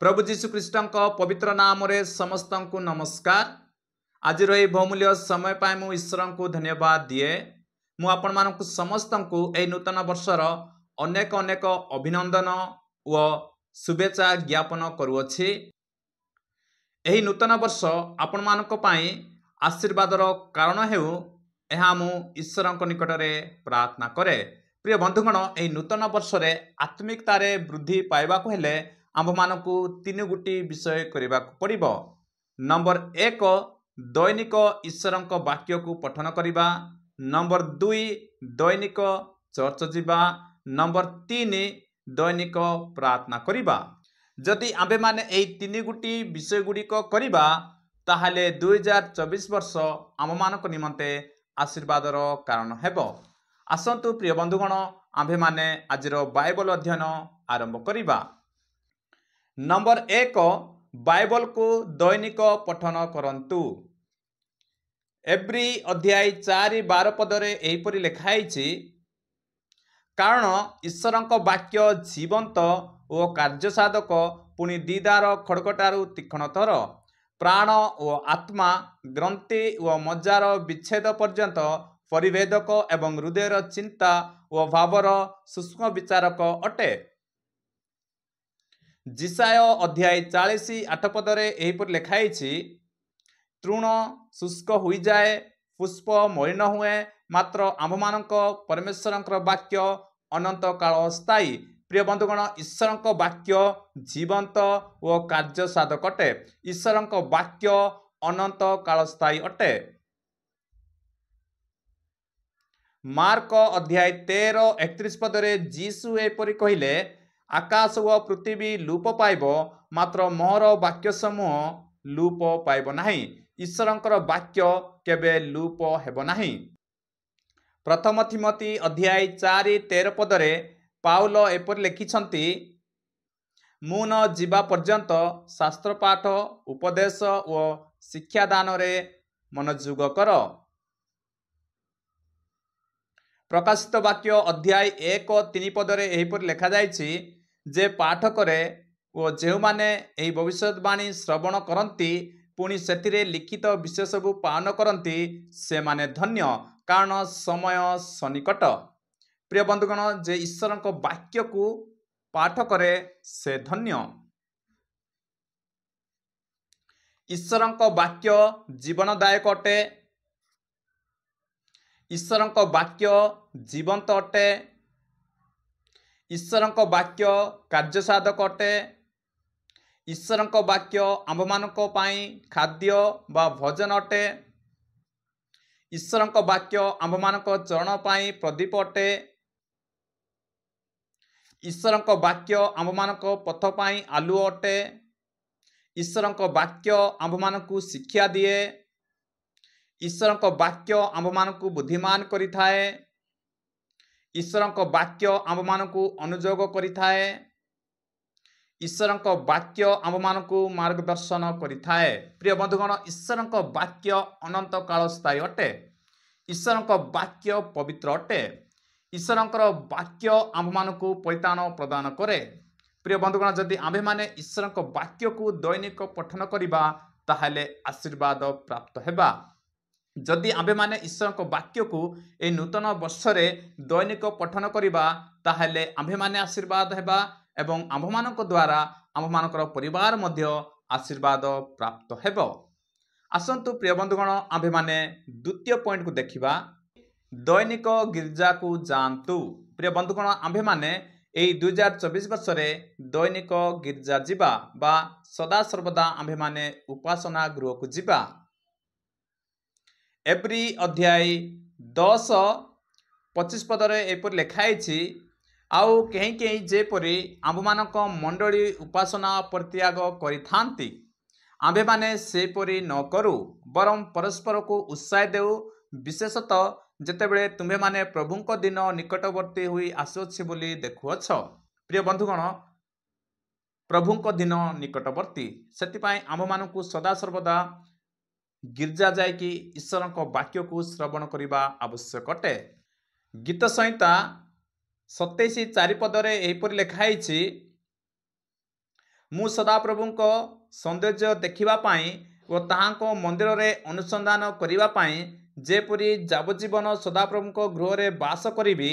प्रभु जीशुख्रीष्टଙ୍କ पवित्र नाम रे समस्त को नमस्कार। आज रही बहुमूल्य समय पाए मु ईश्वर को धन्यवाद दिए। मु आपण मानक समस्त को ए नूतन वर्षर अनेक अनेक अभिनंदन व शुभेच्छा ज्ञापन करुअछि। एही नूतन वर्ष आपण मानक पाई आशीर्वादर कारण हेउ एहा मु ईश्वर निकट रे प्रार्थना करे। प्रिय बंधुगण, एही नूतन वर्ष रे आत्मिकतारे वृद्धि पाइबाकु हेले आम मानकु तीन गुटी विषय करने पड़िबो। नंबर 1 दैनिक ईश्वर वाक्य को पठन करवा। नंबर 2 दैनिक चर्च जीवा। नंबर 3 दैनिक प्रार्थना करवा। जदि आबे माने एई तीन गुटी विषय गुड़िक करवा ताहले 2024 वर्ष आम मानक निमंते आशीर्वादर कारण हेबो। आसंतु प्रिय बंधुगण, आम्भे माने आजिर बाइबल अध्ययन आरंभ करवा। नंबर 1 बाइबल को दैनिक पठन करंतु। एब्री अध्याय 4:12 पदरे एहिपरि लिखाइछि, कारण ईश्वरंक वाक्य जीवंत ओ कार्यसाधक पुनि दीदार खड़गटारू तीक्ष्णतर प्राण ओ आत्मा ग्रंथि ओ मज्जार विच्छेद पर्यंत परिभेदक एवं हृदयर चिंता ओ भावर सूक्ष्म विचारक अटे। जिसाय अध्याय 40:8 पदरे एहिपरि लिखाइछि, तृण शुष्क हो जाए, पुष्प मलिन हुए, मात्र आम्भमानक परमेश्वरंकर वाक्य अनंत काल स्थायी। प्रिय बंधुगण, ईश्वरंक वाक्य जीवंत ओ कार्य साधक अटे। ईश्वरंक वाक्य अनंत काल स्थायी अटे। मार्क अध्याय 13:31 पदरे जीसु एपरि कहिले, आकाश व पृथ्वी लूप पाइब, मात्र मोहर वाक्य समूह लूप पाइब नाही। ईश्वरंकर वाक्य केबे लूप हेब नाही। प्रथम थिमोथी अध्याय 4:13 पदरे पाउल एपरि लिखिछंती, मु न जीवा पर्यंत शास्त्र पाठ उपदेश ओ शिक्षादान रे मनोयोग कर। प्रकाशित वाक्य अध्याय 1:3 पदरे एहिपरि लिखा जाइछि, जे पाठ करे ओ जे माने एही भविष्यवाणी श्रवण करती पुनि सेथिरे लिखित विषय सबु पालन करती से माने धन्य, कारण समय सन्निकट। प्रिय बंधुगण, जे ईश्वरंक वाक्य को पाठ करे से धन्य। ईश्वरंक वाक्य जीवनदायक अटे। ईश्वरंक वाक्य जीवंत अटे। ईश्वरंक वाक्य कार्यसाधक अटे। ईश्वरंक वाक्य आम्भमानक पाई खाद्य बा भोजन अटे। ईश्वरंक वाक्य आम्भमानक चरण पाई प्रदीप अटे। ईश्वरंक वाक्य आम्भमानक पथ पाई आलुओ अटे। ईश्वरंक वाक्य आम्भमानकु शिक्षा दिए। ईश्वरंक वाक्य आम्भमानकु बुद्धिमान करिथाए। ईश्वरंक वाक्य आम्भमानकु अनुयोग करिथाए। ईश्वरंक वाक्य आम्भमानकु मार्गदर्शन करिथाए। प्रिय बंधुगण, ईश्वरंक वाक्य अनंत काल स्थायी अटे। ईश्वरंक वाक्य पवित्र अटे। ईश्वरंकर वाक्य आम्भमानकु परित्राण प्रदान करे। प्रिय बंधुगण, जदि आम्भे माने ईश्वरंक वाक्य को दैनिक पठन करिबा ताहले आशीर्वाद प्राप्त हेबा। जदि आम्भे माने ईश्वरंक वाक्य को ए नूतन वर्ष रे दैनिक पठन करिबा ताहले आम्भे माने आशीर्वाद हेबा एवं आम्भमानक द्वारा आम्भमानकर परिवार मध्य आशीर्वाद प्राप्त हेबो। आसंतु प्रिय बंधुगण, आम्भे माने द्वितीय पॉइंट को देखिबा, दैनिक गिरजा को जानतु। प्रिय बंधुगण, आम्भे माने एई 2024 वर्ष रे दैनिक गिरजा जीवा बा सदा सर्वदा आम्भे माने उपासना गृह को जीवा। एब्री अध्याय 10:25 पदरे एपर लिखाइछि, आउ केही केही जेपरि आम्भमानक मंडली उपासना परित्याग करिथांती, आम्भे माने सेपरि न करू, बरं परस्पर को उत्साह देउ, विशेषतः जेतेबेले तुम्हे माने प्रभुंक दिन निकटवर्ती हुई आसुछि बोली देखुअछ। प्रिय बंधुगण, प्रभुंक दिन निकटवर्ती, सेतिपाई आम्भमानकु सदा सर्वदा गिरजा जाए कि ईश्वरंक वाक्य को श्रवण करिबा आवश्यक अटे। गीत संहिता 27:4 पदरे एहिपरि लिखाइछि, ମୁଁ ସଦାପ୍ରଭୁଙ୍କ ସୌନ୍ଦର୍ଯ୍ୟ ଦେଖିବା ପାଇଁ ଓ ତାହାଙ୍କ ମନ୍ଦିରରେ ଅନୁସନ୍ଧାନ କରିବା ପାଇଁ ଯେପରି ଯାବଜୀବନ ସଦାପ୍ରଭୁଙ୍କ ଗୃହରେ ବାସ କରିବି,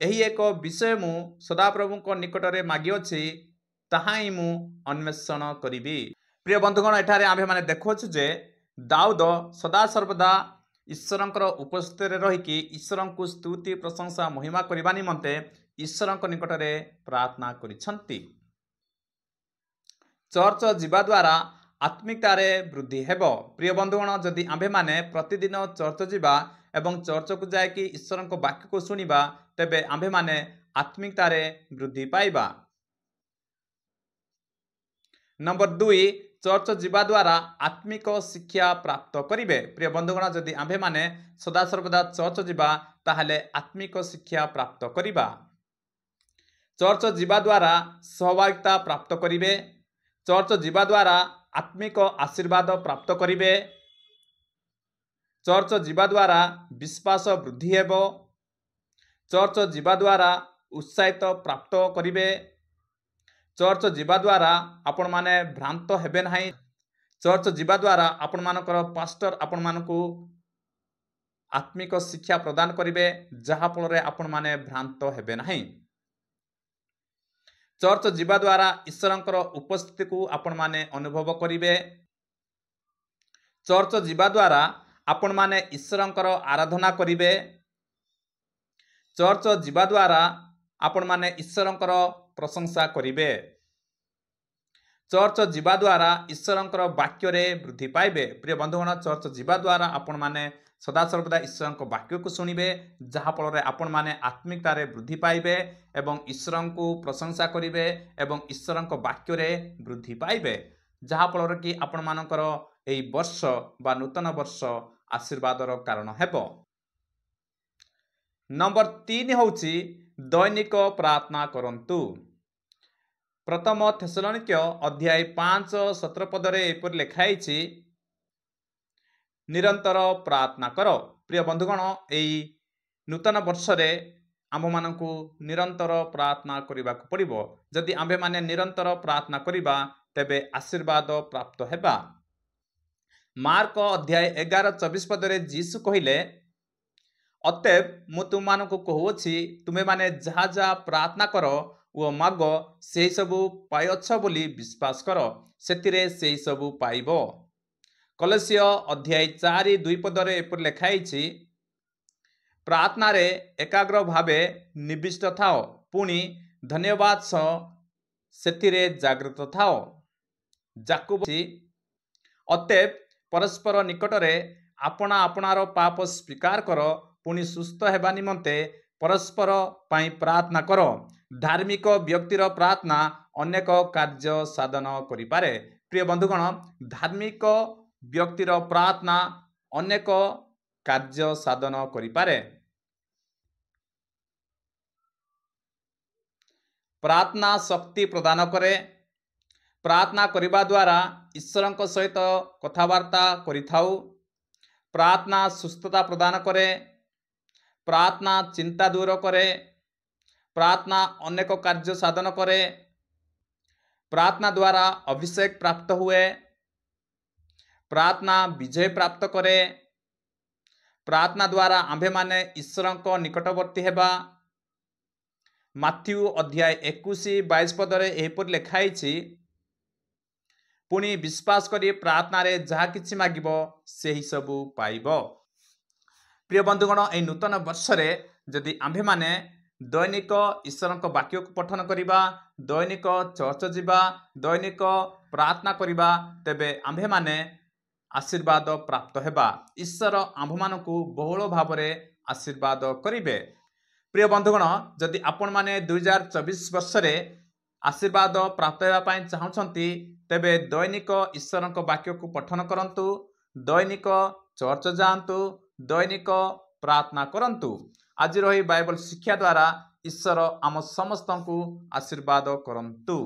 ଏହି ଏକ ବିଷୟ ମୁଁ ସଦାପ୍ରଭୁଙ୍କ ନିକଟରେ ମାଗିଅଛି, ତାହା ହିଁ ମୁଁ ଅନ୍ୱେଷଣ କରିବି। ପ୍ରିୟ ବନ୍ଧୁଗଣ, ଏଠାରେ ଆମ୍ଭେମାନେ ଦେଖୁଅଛୁ ଯେ ଦାଉଦ ସଦାସର୍ବଦା ଈଶ୍ୱରଙ୍କର ଉପସ୍ଥିତିରେ ରହିକି ଈଶ୍ୱରଙ୍କୁ ସ୍ତୁତି ପ୍ରଶଂସା ମହିମା କରିବା ନିମନ୍ତେ ଈଶ୍ୱରଙ୍କ ନିକଟରେ ପ୍ରାର୍ଥନା କରିଛନ୍ତି। ଚର୍ଚ୍ଚ ଯିବା ଦ୍ୱାରା ଆତ୍ମିକତାରେ ବୃଦ୍ଧି ହେବ। ପ୍ରିୟ ବନ୍ଧୁଗଣ, ଯଦି ଆମ୍ଭେମାନେ ପ୍ରତିଦିନ ଚର୍ଚ୍ଚ ଯିବା ଏବଂ ଚର୍ଚ୍ଚକୁ ଯାଇକି ଈଶ୍ୱରଙ୍କ ବାକ୍ୟକୁ ଶୁଣିବା, ତେବେ ଆମ୍ଭେମାନେ ଆତ୍ମିକତାରେ ବୃଦ୍ଧି ପାଇବା। ନମ୍ବର 2, ଚର୍ଚ୍ଚ ଯିବା ଦ୍ୱାରା ଆତ୍ମିକ ଶିକ୍ଷା ପ୍ରାପ୍ତ କରିବେ। ପ୍ରିୟ ବନ୍ଧୁଗଣ, ଯଦି ଆମ୍ଭେମାନେ ସଦାସର୍ବଦା ଚର୍ଚ୍ଚ ଯିବା, ତାହେଲେ ଆତ୍ମିକ ଶିକ୍ଷା ପ୍ରାପ୍ତ କରିବା। ଚର୍ଚ୍ଚ ଯିବା ଦ୍ୱାରା ସହଭାଗିତା ପ୍ରାପ୍ତ କରିବେ। ଚର୍ଚ୍ଚ ଯିବା ଦ୍ୱାରା ଆତ୍ମିକ ଆଶୀର୍ବାଦ ପ୍ରାପ୍ତ କରିବେ। ଚର୍ଚ୍ଚ ଯିବା ଦ୍ୱାରା ବିଶ୍ୱାସ ବୃଦ୍ଧି ହେବ। ଚର୍ଚ୍ଚ ଯିବା ଦ୍ୱାରା ଉତ୍ସାହିତ ପ୍ରାପ୍ତ କରିବେ। ଚର୍ଚ୍ଚ ଯିବା ଦ୍ୱାରା ଆପଣମାନେ ଭ୍ରାନ୍ତ ହେବେ ନାହିଁ। ଚର୍ଚ୍ଚ ଯିବା ଦ୍ୱାରା ଆପଣମାନଙ୍କର ପାଷ୍ଟର ଆପଣମାନଙ୍କୁ ଆତ୍ମିକ ଶିକ୍ଷା ପ୍ରଦାନ କରିବେ, ଯାହାଫଳରେ ଆପଣମାନେ ଭ୍ରାନ୍ତ ହେବେ ନାହିଁ। ଚର୍ଚ୍ଚ ଯିବା ଦ୍ୱାରା ଈଶ୍ୱରଙ୍କର ଉପସ୍ଥିତିକୁ ଆପଣମାନେ ଅନୁଭବ କରିବେ। ଚର୍ଚ୍ଚ ଯିବା ଦ୍ୱାରା ଆପଣମାନେ ଈଶ୍ୱରଙ୍କର ଆରାଧନା କରିବେ। ଚର୍ଚ୍ଚ ଯିବା ଦ୍ୱାରା ଆପଣମାନେ ଈଶ୍ୱରଙ୍କର ପ୍ରଶଂସା କରିବେ। ଚର୍ଚ୍ଚ ଯିବା ଦ୍ୱାରା ଈଶ୍ୱରଙ୍କର ବାକ୍ୟରେ ବୃଦ୍ଧି ପାଇବେ। ପ୍ରିୟ ବନ୍ଧୁଗଣ, ଚର୍ଚ୍ଚ ଯିବା ଦ୍ୱାରା ଆପଣମାନେ ସଦାସର୍ବଦା ଈଶ୍ୱରଙ୍କ ବାକ୍ୟକୁ ଶୁଣିବେ, ଯାହାଫଳରେ ଆପଣମାନେ ଆତ୍ମିକତାରେ ବୃଦ୍ଧି ପାଇବେ ଏବଂ ଈଶ୍ୱରଙ୍କୁ ପ୍ରଶଂସା କରିବେ ଏବଂ ଈଶ୍ୱରଙ୍କ ବାକ୍ୟରେ ବୃଦ୍ଧି ପାଇବେ, ଯାହାଫଳରେ କି ଆପଣମାନଙ୍କର ଏହି ବର୍ଷ ବା ନୂତନ ବର୍ଷ ଆଶୀର୍ବାଦର କାରଣ ହେବ। ନମ୍ବର 3 ହେଉଛି ଦୈନିକ ପ୍ରାର୍ଥନା କରନ୍ତୁ। ପ୍ରଥମ ଥେସଲୋନିକ୍ୟ ଅଧ୍ୟାୟ 5:17 ପଦରେ ଏପରି ଲେଖା ହେଇଛି, ନିରନ୍ତର ପ୍ରାର୍ଥନା କର। ପ୍ରିୟ ବନ୍ଧୁଗଣ, ଏହି ନୂତନ ବର୍ଷରେ ଆମ୍ଭମାନଙ୍କୁ ନିରନ୍ତର ପ୍ରାର୍ଥନା କରିବାକୁ ପଡ଼ିବ। ଯଦି ଆମ୍ଭେମାନେ ନିରନ୍ତର ପ୍ରାର୍ଥନା କରିବା, ତେବେ ଆଶୀର୍ବାଦ ପ୍ରାପ୍ତ ହେବା। ମାର୍କ ଅଧ୍ୟାୟ 11:24 ପଦରେ ଯୀଶୁ କହିଲେ, ଅତଏବ ମୁଁ ତୁମମାନଙ୍କୁ କହୁଅଛି, ତୁମେମାନେ ଯାହା ଯାହା ପ୍ରାର୍ଥନା କର ଓ ମାଗ, ସେହି ସବୁ ପାଇଅଛ ବୋଲି ବିଶ୍ୱାସ କର, ସେଥିରେ ସେହି ସବୁ ପାଇବ। କଲୋସ୍ୟ ଅଧ୍ୟାୟ 4:2 ପଦରେ ଏପରି ଲେଖା ହେଇଛି, ପ୍ରାର୍ଥନାରେ ଏକାଗ୍ର ଭାବେ ନିବିଷ୍ଟ ଥାଅ, ପୁଣି ଧନ୍ୟବାଦ ସହ ସେଥିରେ ଜାଗ୍ରତ ଥାଅ। ଯାକୁବ, ଅତଏବ ପରସ୍ପର ନିକଟରେ ଆପଣା ଆପଣାର ପାପ ସ୍ୱୀକାର କର, ପୁଣି ସୁସ୍ଥ ହେବା ନିମନ୍ତେ ପରସ୍ପର ପାଇଁ ପ୍ରାର୍ଥନା କର। ଧାର୍ମିକ ବ୍ୟକ୍ତିର ପ୍ରାର୍ଥନା ଅନେକ କାର୍ଯ୍ୟ ସାଧନ କରିପାରେ। ପ୍ରିୟ ବନ୍ଧୁଗଣ, ଧାର୍ମିକ ବ୍ୟକ୍ତିର ପ୍ରାର୍ଥନା ଅନେକ କାର୍ଯ୍ୟ ସାଧନ କରିପାରେ। ପ୍ରାର୍ଥନା ଶକ୍ତି ପ୍ରଦାନ କରେ। ପ୍ରାର୍ଥନା କରିବା ଦ୍ୱାରା ଈଶ୍ୱରଙ୍କ ସହିତ କଥାବାର୍ତ୍ତା କରିଥାଉ। ପ୍ରାର୍ଥନା ସୁସ୍ଥତା ପ୍ରଦାନ କରେ। ପ୍ରାର୍ଥନା ଚିନ୍ତା ଦୂର କରେ। ପ୍ରାର୍ଥନା ଅନେକ କାର୍ଯ୍ୟ ସାଧନ କରେ। ପ୍ରାର୍ଥନା ଦ୍ୱାରା ଅଭିଷେକ ପ୍ରାପ୍ତ ହୁଏ। ପ୍ରାର୍ଥନା ବିଜୟ ପ୍ରାପ୍ତ କରେ। ପ୍ରାର୍ଥନା ଦ୍ୱାରା ଆମ୍ଭେମାନେ ଈଶ୍ୱରଙ୍କ ନିକଟବର୍ତ୍ତୀ ହେବା। ମାଥ୍ୟୁ ଅଧ୍ୟାୟ 21:22 ପଦରେ ଏହିପରି ଲେଖା ହେଇଛି, ପୁଣି ବିଶ୍ୱାସ କରି ପ୍ରାର୍ଥନାରେ ଯାହା କିଛି ମାଗିବ, ସେହି ସବୁ ପାଇବ। ପ୍ରିୟ ବନ୍ଧୁଗଣ, ଏହି ନୂତନ ବର୍ଷରେ ଯଦି ଆମ୍ଭେମାନେ ଦୈନିକ ଈଶ୍ୱରଙ୍କ ବାକ୍ୟକୁ ପଠନ କରିବା, ଦୈନିକ ଚର୍ଚ୍ଚ ଯିବା, ଦୈନିକ ପ୍ରାର୍ଥନା କରିବା, ତେବେ ଆମ୍ଭେମାନେ ଆଶୀର୍ବାଦ ପ୍ରାପ୍ତ ହେବା। ଈଶ୍ୱର ଆମ୍ଭମାନଙ୍କୁ ବହୁଳ ଭାବରେ ଆଶୀର୍ବାଦ କରିବେ। ପ୍ରିୟ ବନ୍ଧୁଗଣ, ଯଦି ଆପଣମାନେ 2024 ବର୍ଷରେ ଆଶୀର୍ବାଦ ପ୍ରାପ୍ତ ହେବା ପାଇଁ ଚାହୁଁଛନ୍ତି, ତେବେ ଦୈନିକ ଈଶ୍ୱରଙ୍କ ବାକ୍ୟକୁ ପଠନ କରନ୍ତୁ, ଦୈନିକ ଚର୍ଚ୍ଚ ଯାଆନ୍ତୁ, ଦୈନିକ ପ୍ରାର୍ଥନା କରନ୍ତୁ। ଆଜିର ଏହି ବାଇବଲ ଶିକ୍ଷା ଦ୍ୱାରା ଈଶ୍ୱର ଆମ ସମସ୍ତଙ୍କୁ ଆଶୀର୍ବାଦ କରନ୍ତୁ।